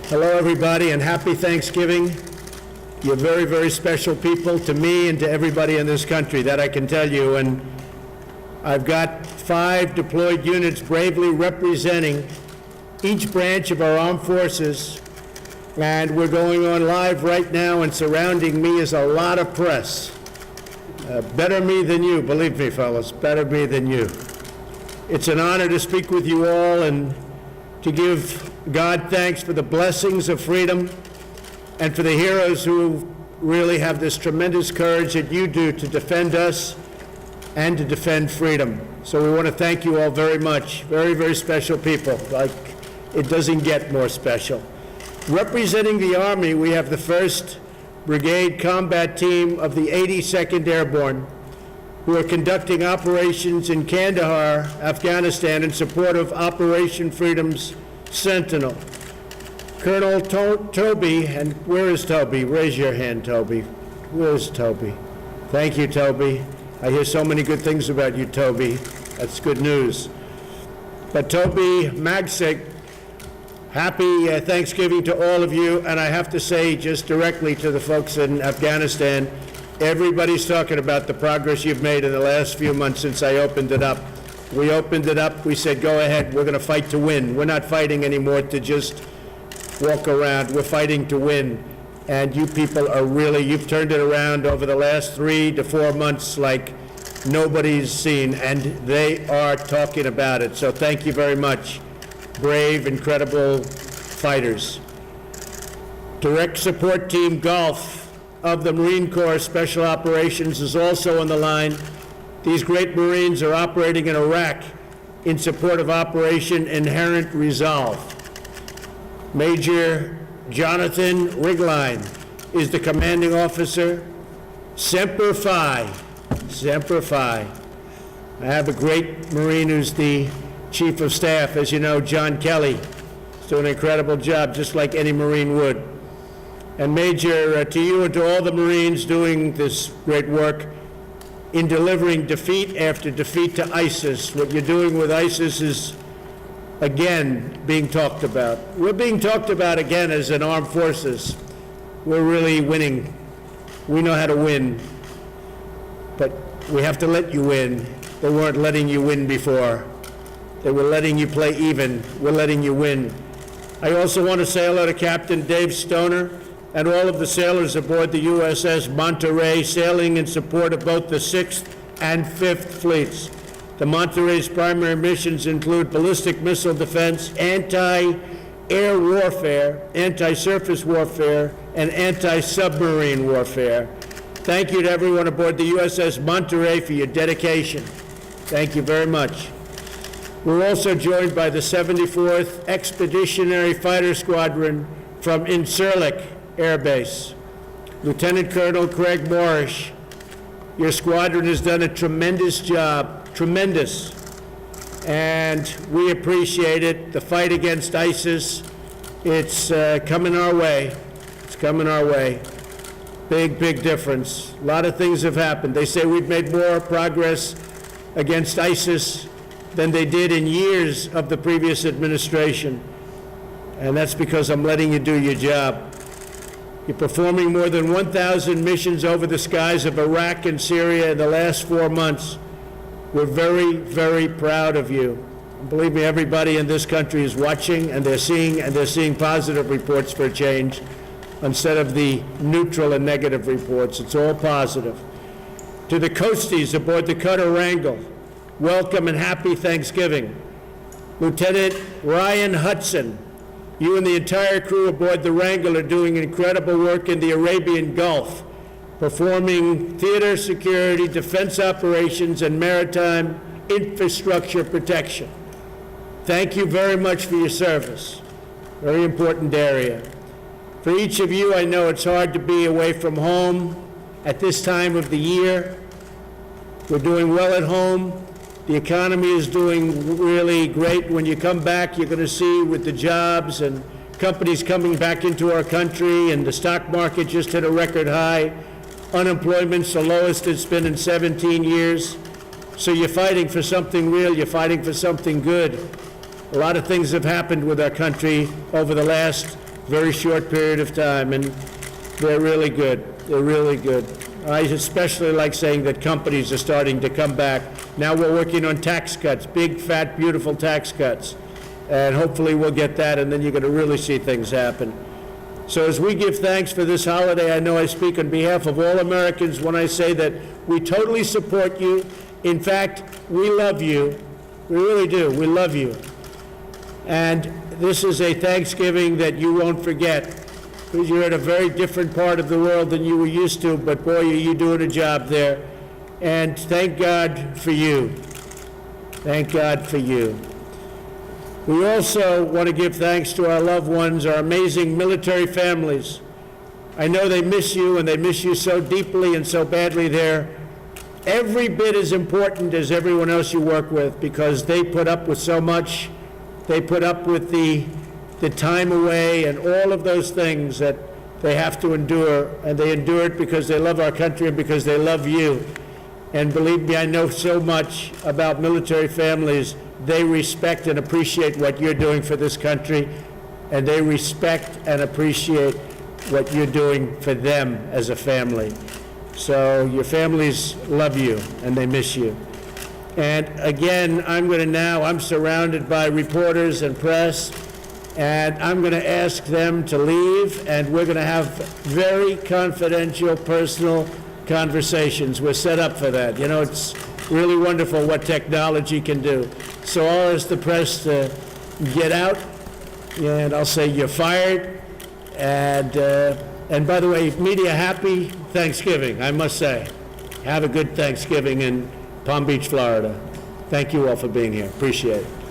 Hello, everybody, and happy Thanksgiving. You're very, very special people to me and to everybody in this country, that I can tell you. And I've got 5 deployed units bravely representing each branch of our armed forces, and we're going on live right now, and surrounding me is a lot of press. Better me than you, believe me, fellas, better me than you. It's an honor to speak with you all and to give God thanks for the blessings of freedom and for the heroes who really have this tremendous courage that you do to defend us and to defend freedom. So we want to thank you all very much. Very, very special people. Like, it doesn't get more special. Representing the Army, we have the 1st Brigade Combat Team of the 82nd Airborne, who are conducting operations in Kandahar, Afghanistan, in support of Operation Freedom's Sentinel. Colonel Toby, and where is Toby? Raise your hand, Toby. Where's Toby? Thank you, Toby. I hear so many good things about you, Toby. That's good news. But Toby Magsik, happy Thanksgiving to all of you, and I have to say just directly to the folks in Afghanistan, everybody's talking about the progress you've made in the last few months since I opened it up. We opened it up, we said, go ahead, we're going to fight to win. We're not fighting anymore to just walk around, we're fighting to win. And you people are really, you've turned it around over the last 3 to 4 months like nobody's seen, and they are talking about it. So thank you very much, brave, incredible fighters. Direct Support Team Gulf of the Marine Corps Special Operations is also on the line. These great Marines are operating in Iraq in support of Operation Inherent Resolve. Major Jonathan Rigline is the commanding officer. Semper Fi, Semper Fi. I have a great Marine who's the Chief of Staff. As you know, John Kelly is doing an incredible job, just like any Marine would. And Major, to you and to all the Marines doing this great work in delivering defeat after defeat to ISIS. What you're doing with ISIS is, again, being talked about. We're being talked about again as an armed forces. We're really winning. We know how to win, but we have to let you win. They weren't letting you win before. They were letting you play even. We're letting you win. I also want to say hello to Captain Dave Stoner and all of the sailors aboard the USS Monterey, sailing in support of both the 6th and 5th Fleets. The Monterey's primary missions include ballistic missile defense, anti-air warfare, anti-surface warfare, and anti-submarine warfare. Thank you to everyone aboard the USS Monterey for your dedication. Thank you very much. We're also joined by the 74th Expeditionary Fighter Squadron from Incirlik Air Base. Lieutenant Colonel Craig Morrish, your squadron has done a tremendous job, tremendous, and we appreciate it. The fight against ISIS, it's coming our way. It's coming our way. Big, big difference. A lot of things have happened. They say we've made more progress against ISIS than they did in years of the previous administration, and that's because I'm letting you do your job. You're performing more than 1,000 missions over the skies of Iraq and Syria in the last 4 months. We're very, very proud of you. And believe me, everybody in this country is watching, and they're seeing positive reports for a change instead of the neutral and negative reports. It's all positive. To the Coasties aboard the cutter Wrangel, welcome and happy Thanksgiving. Lieutenant Ryan Hudson, you and the entire crew aboard the Wrangel are doing incredible work in the Arabian Gulf, performing theater security, defense operations, and maritime infrastructure protection. Thank you very much for your service. Very important area. For each of you, I know it's hard to be away from home at this time of the year. We're doing well at home. The economy is doing really great. When you come back, you're going to see with the jobs and companies coming back into our country, and the stock market just hit a record high. Unemployment's the lowest it's been in 17 years. So you're fighting for something real. You're fighting for something good. A lot of things have happened with our country over the last very short period of time, and they're really good. They're really good. I especially like saying that companies are starting to come back. Now we're working on tax cuts, big, fat, beautiful tax cuts. And hopefully we'll get that, and then you're going to really see things happen. So as we give thanks for this holiday, I know I speak on behalf of all Americans when I say that we totally support you. In fact, we love you. We really do. We love you. And this is a Thanksgiving that you won't forget, because you're in a very different part of the world than you were used to, but boy, are you doing a job there. And thank God for you. Thank God for you. We also want to give thanks to our loved ones, our amazing military families. I know they miss you, and they miss you so deeply and so badly there. Every bit as important as everyone else you work with, because they put up with so much. They put up with the time away and all of those things that they have to endure, and they endure it because they love our country and because they love you. And believe me, I know so much about military families. They respect and appreciate what you're doing for this country, and they respect and appreciate what you're doing for them as a family. So your families love you, and they miss you. And again, I'm surrounded by reporters and press, and I'm going to ask them to leave, and we're going to have very confidential, personal conversations. We're set up for that. You know, it's really wonderful what technology can do. So I'll ask the press to get out, and I'll say you're fired. And by the way, media, happy Thanksgiving, I must say. Have a good Thanksgiving in Palm Beach, Florida. Thank you all for being here. Appreciate it.